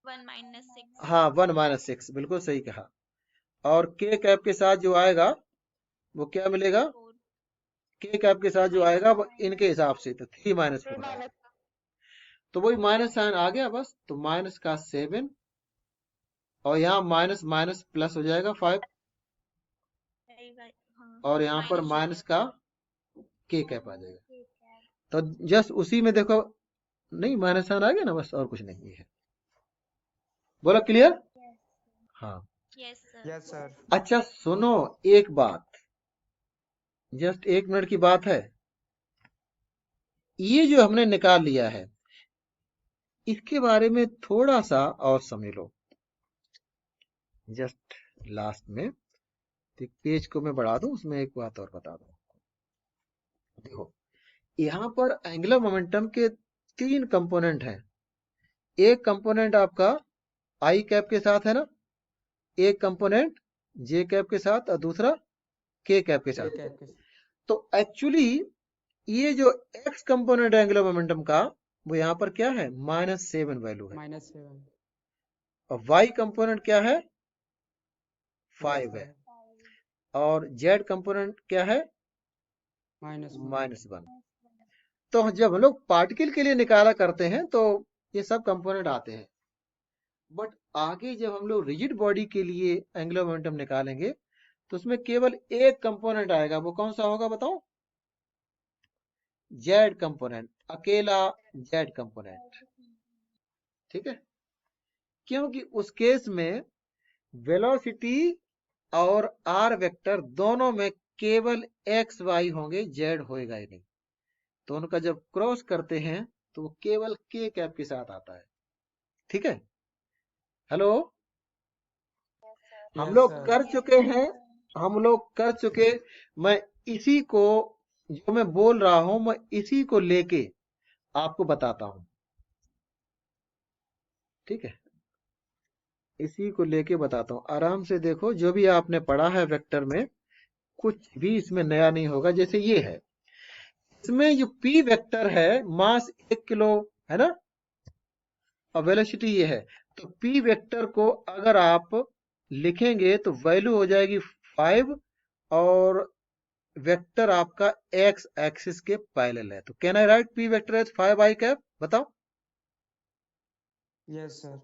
1 - 6. हाँ 1 - 6, बिल्कुल सही कहा। और के कैप के साथ जो आएगा वो क्या मिलेगा, 4. के कैप के साथ जो आएगा वो इनके हिसाब से, तो 3 - 4 तो वही माइनस साइन आ गया बस। तो माइनस का 7 और यहाँ माइनस माइनस प्लस हो जाएगा 5 हाँ. और यहाँ पर Minus माइनस J का के कैप आ जाएगा। तो जस्ट उसी में देखो, नहीं माइनस साइन आ गया ना, बस और कुछ नहीं है। बोलो क्लियर? हाँ। Yes, sir. Yes, sir. अच्छा सुनो एक बात, जस्ट 1 मिनट की बात है। ये जो हमने निकाल लिया है इसके बारे में थोड़ा सा और समझ लो। जस्ट लास्ट में पेज को मैं बढ़ा दूं, उसमें एक बात और बता दूं। देखो यहाँ पर एंगुलर मोमेंटम के 3 कंपोनेंट हैं। एक कंपोनेंट आपका आई कैप के साथ है ना, एक कंपोनेंट जे कैप के साथ और दूसरा के कैप के K साथ। cap के तो एक्चुअली ये जो एक्स कंपोनेंट है एंगुलर मोमेंटम का वो यहाँ पर क्या है, -7 वैल्यू है। -7. और वाई कंपोनेंट क्या है, 5 है। 5. और जेड कंपोनेंट क्या है, -1. -1। तो जब हम लोग पार्टिकल के लिए निकाला करते हैं तो ये सब कंपोनेंट आते हैं, बट आगे जब हम लोग रिजिड बॉडी के लिए एंगुलर मोमेंटम निकालेंगे तो उसमें केवल एक कंपोनेंट आएगा। वो कौन सा होगा बताओ, जेड कंपोनेंट, अकेला जेड कंपोनेंट। ठीक है, क्योंकि उस केस में वेलोसिटी और आर वेक्टर दोनों में केवल एक्स वाई होंगे, जेड होएगा ही नहीं। तो उनका जब क्रॉस करते हैं तो वो केवल के कैप के साथ आता है। ठीक है, हेलो। हम Yes, लोग sir. कर चुके हैं, हम लोग कर चुके। मैं इसी को, जो मैं बोल रहा हूं मैं इसी को लेके आपको बताता हूं। ठीक है, इसी को लेके बताता हूं, आराम से देखो। जो भी आपने पढ़ा है वेक्टर में कुछ भी इसमें नया नहीं होगा। जैसे ये है, इसमें जो पी वेक्टर है मास 1 किलो है ना, और वेलोसिटी ये है। तो पी वेक्टर को अगर आप लिखेंगे तो वैल्यू हो जाएगी 5 और वेक्टर आपका एक्स एक्सिस के पैरेलल है। तो can I write P vector as 5 I cap, बताओ। Yes, sir.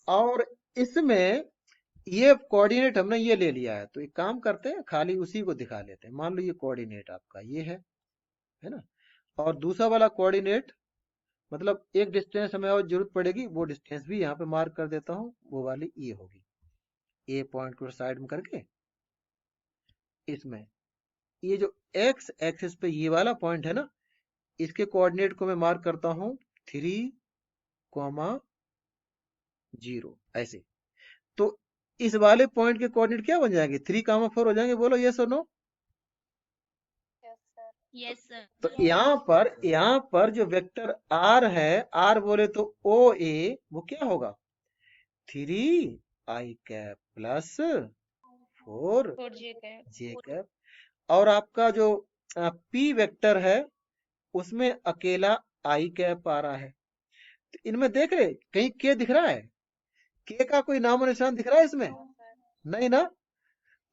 और इसमें ये कोऑर्डिनेट हमने ये ले लिया है, तो एक काम करते हैं खाली उसी को दिखा लेते हैं। मान लो ये कोऑर्डिनेट आपका ये है ना, और दूसरा वाला कोऑर्डिनेट मतलब एक डिस्टेंस हमें और जरूरत पड़ेगी, वो डिस्टेंस भी यहाँ पे मार्क कर देता हूँ। वो वाली ये होगी, ए पॉइंट को साइड में करके इसमें ये जो एक्स एक्सिस पे ये वाला पॉइंट है ना, इसके कोऑर्डिनेट को मैं मार्क करता हूँ 3, 0 ऐसे। तो इस वाले पॉइंट के कोऑर्डिनेट क्या बन जाएंगे? 3,4 हो जाएंगे। बोलो यस और नो। Yes sir. तो यहाँ पर जो वेक्टर आर है, आर बोले तो ओ ए, वो क्या होगा? 3 i cap plus 4 4 J cap. J cap. और आपका जो पी वेक्टर है उसमें अकेला आई कैप आ रहा है। तो इनमें देख रहे कहीं के दिख रहा है? के का कोई नामो निशान दिख रहा है इसमें? नहीं ना।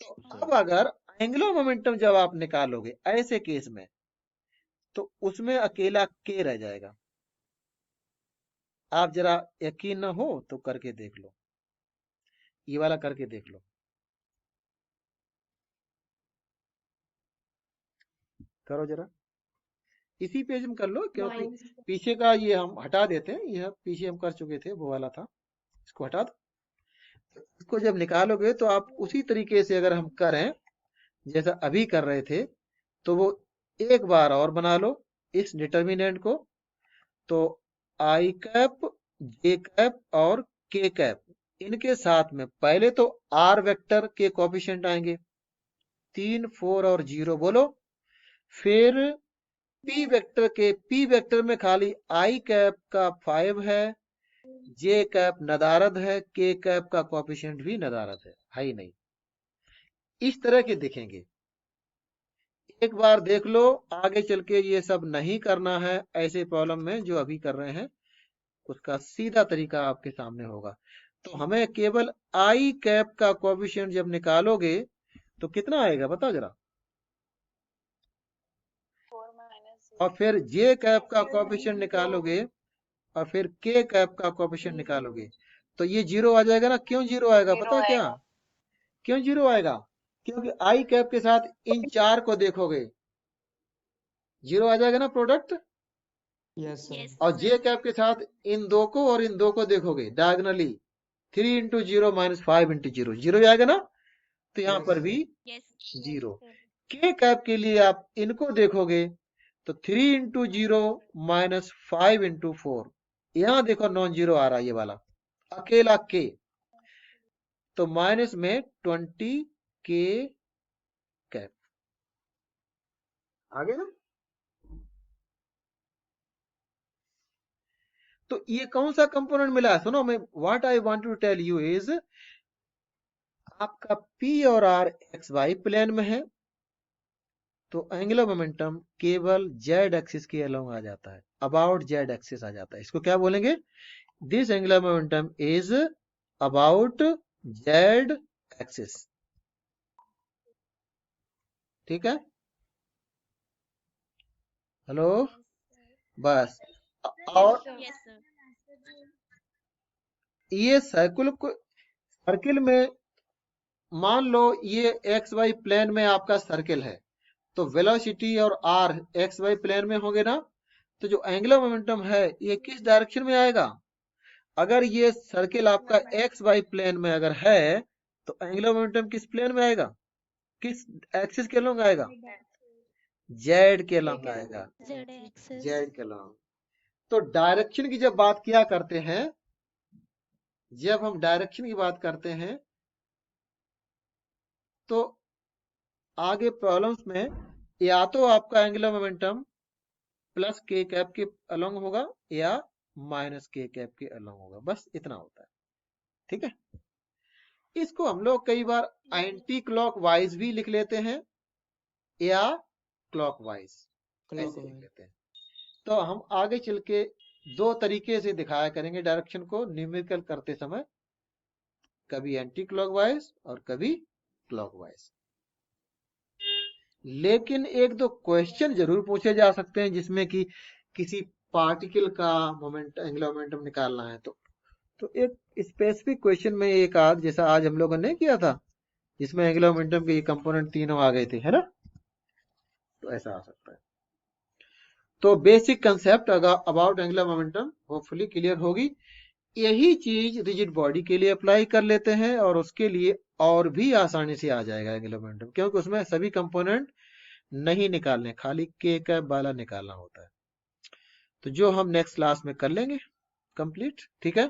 तो अब अगर एंगुलर मोमेंटम जब आप निकालोगे ऐसे केस में, तो उसमें अकेला के रह जाएगा। आप जरा यकीन ना हो तो करके देख लो, ये वाला करके देख लो। करो जरा, इसी पेज में कर लो, क्योंकि पीछे का ये हम हटा देते हैं। यह पीछे हम कर चुके थे, वो वाला था, इसको हटा दो। इसको जब निकालोगे तो आप उसी तरीके से अगर हम करें जैसा अभी कर रहे थे, तो वो एक बार और बना लो इस डिटर्मिनेंट को। तो आई कैप, जे कैप और के कैप, इनके साथ में पहले तो आर वेक्टर के कोएफिशिएंट आएंगे 3, 4 और 0। बोलो। फिर पी वेक्टर में खाली आई कैप का 5 है, जे कैप नदारद है, के कैप का कोएफिशिएंट भी नदारद है ही नहीं। इस तरह के दिखेंगे। एक बार देख लो, आगे चल के ये सब नहीं करना है ऐसे प्रॉब्लम में जो अभी कर रहे हैं, उसका सीधा तरीका आपके सामने होगा। तो हमें केवल आई कैप का कोएफिशिएंट जब निकालोगे तो कितना आएगा बताओ जरा। और फिर जे कैप का कोएफिशिएंट निकालोगे और फिर के कैप का कोएफिशिएंट निकालोगे तो ये 0 आ जाएगा ना। क्यों 0 आएगा पता है क्या? क्यों 0 आएगा? क्योंकि आई कैप के साथ इन 4 को देखोगे, 0 आ जाएगा ना प्रोडक्ट। Yes sir. और जे कैप के साथ इन 2 को और इन 2 को देखोगे डायगनली, 3 इंटू 0 माइनस 5 इंटू 0, 0 आएगा ना। तो यहाँ पर भी 0। के कैप के लिए आप इनको देखोगे तो 3 इंटू 0 माइनस 5 इंटू 4, यहां देखो नॉन जीरो आ रहा है ये वाला अकेला के, तो माइनस में 20 के कैप आगे ना। तो ये कौन सा कंपोनेंट मिला है? सुनो, मैं what I want to tell you is, आपका P और R एक्स वाई प्लेन में है, तो एंगुलर मोमेंटम केवल जेड एक्सिस के अलोंग आ जाता है, अबाउट जेड एक्सिस आ जाता है। इसको क्या बोलेंगे? This angular momentum is about Z axis. ठीक है, हेलो, बस। और ये सर्किल में मान लो ये एक्स वाई प्लेन में आपका सर्किल है, तो वेलोसिटी और आर एक्स वाई प्लेन में होंगे ना। तो जो एंगुलर मोमेंटम है ये किस डायरेक्शन में आएगा? अगर ये सर्किल आपका एक्स वाई प्लेन में अगर है तो एंगुलर मोमेंटम किस प्लेन में आएगा? किस एक्सिस के लॉन्ग आएगा? जेड के लॉन्ग आएगा, जेड के लॉन्ग। तो डायरेक्शन की जब बात किया करते हैं, जब हम डायरेक्शन की बात करते हैं तो आगे प्रॉब्लम्स में या तो आपका एंगुलर मोमेंटम प्लस के कैप के अलोंग होगा या माइनस के कैप के अलोंग होगा, बस इतना होता है। ठीक है, इसको हम लोग कई बार एंटी क्लॉक वाइज भी लिख लेते हैं या क्लॉक वाइज ऐसे लिख लेते हैं। तो हम आगे चल के दो तरीके से दिखाया करेंगे डायरेक्शन को न्यूमेरिकल करते समय, कभी एंटी क्लॉकवाइज और कभी क्लॉकवाइज। लेकिन एक दो क्वेश्चन जरूर पूछे जा सकते हैं जिसमें कि किसी पार्टिकल का मोमेंट एंगुलर मोमेंटम निकालना है, तो एक स्पेसिफिक क्वेश्चन में एक आज जैसा आज हम लोगों ने किया था जिसमें एंगुलर मोमेंटम के कंपोनेंट तीनों आ गए थे, है ना। तो ऐसा आ सकता है। तो basic concept about angular momentum hopefully clear होगी। यही चीज रिजिड बॉडी के लिए अप्लाई कर लेते हैं और उसके लिए और भी आसानी से आ जाएगा एंगुलर मोमेंटम, क्योंकि उसमें सभी कंपोनेंट नहीं निकालने, खाली के कैप वाला निकालना होता है। तो जो हम नेक्स्ट क्लास में कर लेंगे कंप्लीट। ठीक है,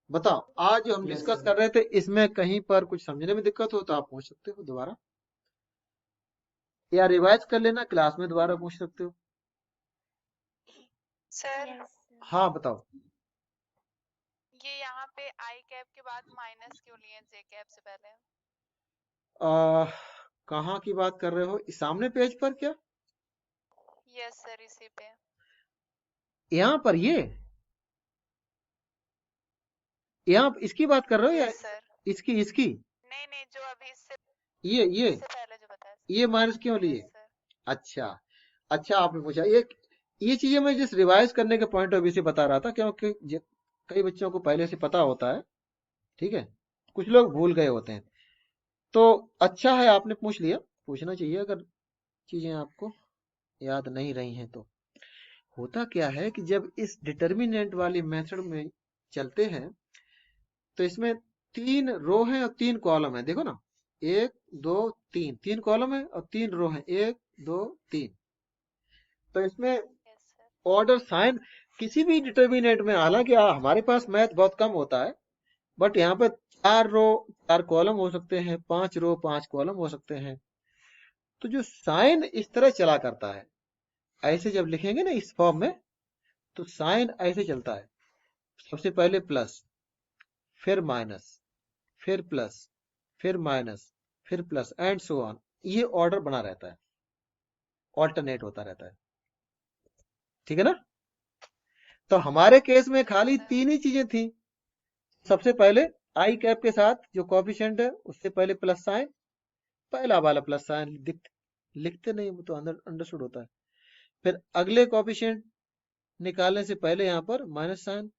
बताओ, आज जो हम Yes, डिस्कस sir. कर रहे थे इसमें कहीं पर कुछ समझने में दिक्कत हो तो आप पूछ सकते हो दोबारा, या रिवाइज कर लेना, क्लास में दोबारा पूछ सकते हो। Sir yes sir. हाँ बताओ। ये यहाँ पे आई कैप के बाद माइनस क्यों लिए जे कैप से पहले? कहाँ की बात कर रहे हो, इस सामने पेज पर क्या? यस सर, इसी पे। यहाँ पर यहाँ इसकी बात कर रहे हो या यस सर। इसकी इसकी? नहीं नहीं, जो अभी इससे ये पहले जो बताया सर। ये माइनस क्यों लिए? Yes sir. अच्छा अच्छा, आपने पूछा ये चीजें मैं जिस रिवाइज करने के पॉइंट ऑफ व्यू से बता रहा था, क्योंकि कई बच्चों को पहले से पता होता है, ठीक है, कुछ लोग भूल गए होते हैं। तो अच्छा है आपने पूछ लिया, पूछना चाहिए अगर चीजें आपको याद नहीं रही हैं तो। होता क्या है कि जब इस डिटर्मिनेंट वाली मेथड में चलते हैं तो इसमें 3 रो है और 3 कॉलम है, देखो ना, 1 2 3, 3 कॉलम है और 3 रो है, 1 2 3। तो इसमें यस सर। ऑर्डर साइन किसी भी डिटर्मिनेंट में, हालांकि हमारे पास मैथ बहुत कम होता है, बट यहाँ पे 4 रो 4 कॉलम हो सकते हैं, 5 रो 5 कॉलम हो सकते हैं। तो जो साइन इस तरह चला करता है, ऐसे जब लिखेंगे ना इस फॉर्म में, तो साइन ऐसे चलता है, सबसे पहले प्लस, फिर माइनस, फिर प्लस, फिर माइनस, फिर प्लस, एंड सो ऑन। ये ऑर्डर बना रहता है, ऑल्टरनेट होता रहता है, ठीक है ना। तो हमारे केस में खाली 3 ही चीजें थी। सबसे पहले आई कैप के साथ जो कोएफिशिएंट है उससे पहले प्लस साइन, पहला वाला प्लस साइन लिखते नहीं तो अंडरस्टूड होता है। फिर अगले कोएफिशिएंट निकालने से पहले यहाँ पर माइनस साइन,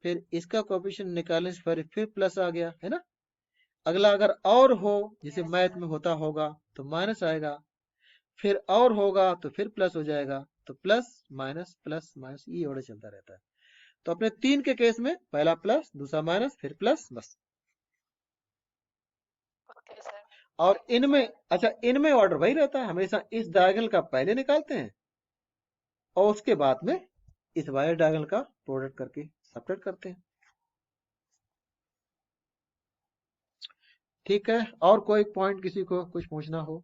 फिर इसका कोएफिशिएंट निकालने से पहले फिर प्लस आ गया, है ना। अगला अगर और हो, जैसे मैथ में होता होगा, तो माइनस आएगा, फिर और होगा तो फिर प्लस हो जाएगा, तो प्लस माइनस, ये ऑर्डर चलता रहता है। तो अपने 3 के केस में पहला प्लस, दूसरा माइनस, फिर प्लस, बस। Okay sir. और इनमें ऑर्डर वही रहता है, हमेशा इस डायगोनल का पहले निकालते हैं और उसके बाद में इस वायर डायगोनल का प्रोडक्ट करके सब्ट्रैक्ट करते हैं, ठीक है। और कोई पॉइंट किसी को कुछ पूछना हो?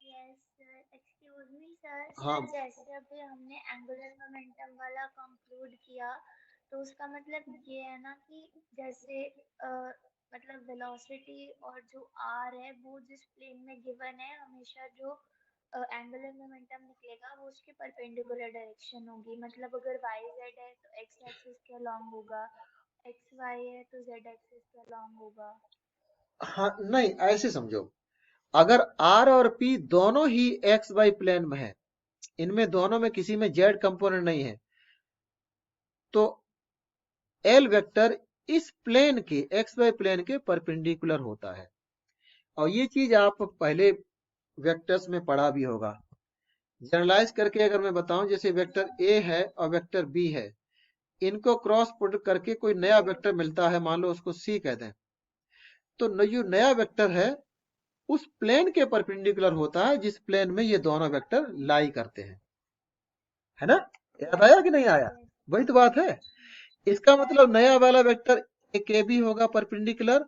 Yes sir, excuse me sir. हाँ। सर जैसे अभी हमने एंगुलर मोमेंटम वाला कंक्लूड किया, तो उसका मतलब ये है ना कि जैसे मतलब वेलोसिटी और जो आर है वो जिस प्लेन में गिवन है, हमेशा जो एंगुलर मोमेंटम निकलेगा वो उसके परपेंडिकुलर डायरेक्शन होगी। मतलब अगर वाई जेड है तो एक्स एक्सिस के अलोंग होगा, एक्स वाई है तो जेड एक्सिस के अलोंग होगा। हाँ नहीं, ऐसे समझो, अगर आर और पी दोनों ही एक्स वाई प्लेन में है, इनमें दोनों में किसी में जेड कंपोनेंट नहीं है, तो एल वेक्टर इस प्लेन के एक्स वाई प्लेन के परपेंडिकुलर होता है। और ये चीज आप पहले वेक्टर्स में पढ़ा भी होगा। जनरलाइज करके अगर मैं बताऊं, जैसे वेक्टर ए है और वेक्टर बी है, इनको क्रॉस प्रोडक्ट करके कोई नया वेक्टर मिलता है, मान लो उसको सी कह दें, तो जो नया वेक्टर है उस प्लेन के परपेंडिकुलर होता है जिस प्लेन में ये दोनों वेक्टर लाई करते हैं, है ना। याद आया कि नहीं आया? वही तो बात है। इसका मतलब नया वाला वेक्टर ए के भी होगा परपेंडिकुलर,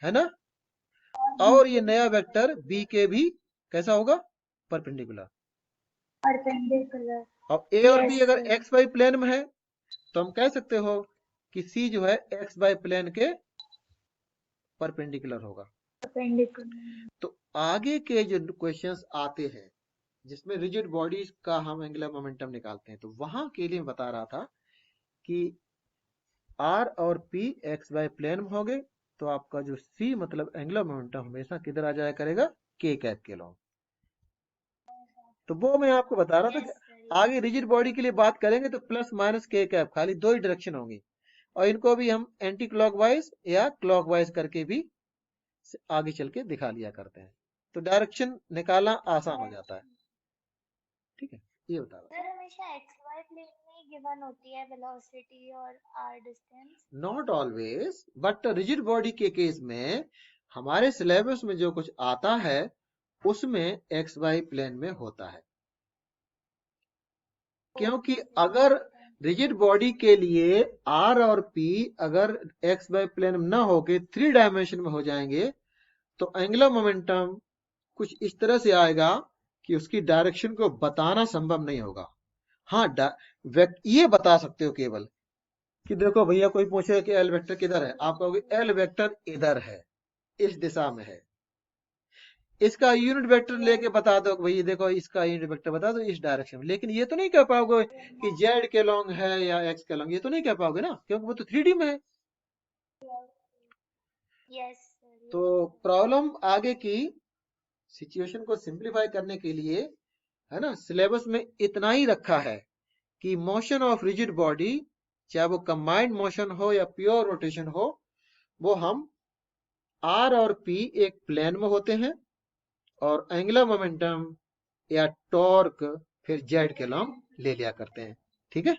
है ना, और ये नया वेक्टर बी के भी कैसा होगा, परपेंडिकुलर। परपेंडिकुलर। अब ए और बी अगर एक्स वाई प्लेन में है तो हम कह सकते हो कि सी जो है एक्स वाई प्लेन के परपेंडिकुलर होगा। परपेंडिकुलर। तो आगे के जो क्वेश्चंस आते हैं जिसमें रिजिड बॉडीज का हम एंगुलर मोमेंटम निकालते हैं, तो वहां के लिए बता रहा था कि आर और पी एक्स वाई प्लेन में होंगे, तो आपका जो सी मतलब एंगुलर मोमेंटम हमेशा किधर आ जाया करेगा, के कैप के लॉन्ग। तो वो मैं आपको बता रहा था कि आगे रिजिड बॉडी के लिए बात करेंगे तो प्लस माइनस के कैप, खाली 2 ही डायरेक्शन होंगी, और इनको भी हम एंटी क्लॉकवाइज या क्लॉकवाइज करके भी आगे चल के दिखा लिया करते हैं, तो डायरेक्शन निकालना आसान हो जाता है, ठीक है। ये बता रहा सर हमेशा एक्स वाई प्लेन में गिवन होती है वेलोसिटी और R distance? Not always, but rigid body के केस में हमारे सिलेबस में जो कुछ आता है उसमें एक्स वाई प्लेन में होता है, क्योंकि अगर रिजिड बॉडी के लिए आर और पी अगर एक्स वाई प्लेन में ना होके 3 डायमेंशन में हो जाएंगे तो एंगुलर मोमेंटम कुछ इस तरह से आएगा कि उसकी डायरेक्शन को बताना संभव नहीं होगा। हाँ, ये बता सकते हो केवल कि देखो भैया कोई पूछे कि एल वेक्टर किधर है, आप कहोगे एल वेक्टर इधर है, इस दिशा में है। इसका यूनिट वेक्टर लेके बता दो भैया देखो इसका यूनिट वेक्टर बता दो इस डायरेक्शन में, लेकिन ये तो नहीं कह पाओगे कि जेड के लॉन्ग है या एक्स के लॉन्ग, ये तो नहीं कह पाओगे ना, क्योंकि वो तो 3D में है। Yes sir. तो प्रॉब्लम आगे की सिचुएशन को सिंप्लीफाई करने के लिए है ना, सिलेबस में इतना ही रखा है कि मोशन ऑफ रिजिड बॉडी, चाहे वो कंबाइंड मोशन हो या प्योर रोटेशन हो, वो हम आर और पी एक प्लेन में होते हैं और एंगुलर मोमेंटम या टॉर्क फिर जेड के लॉन्ग ले लिया करते हैं। ठीक है।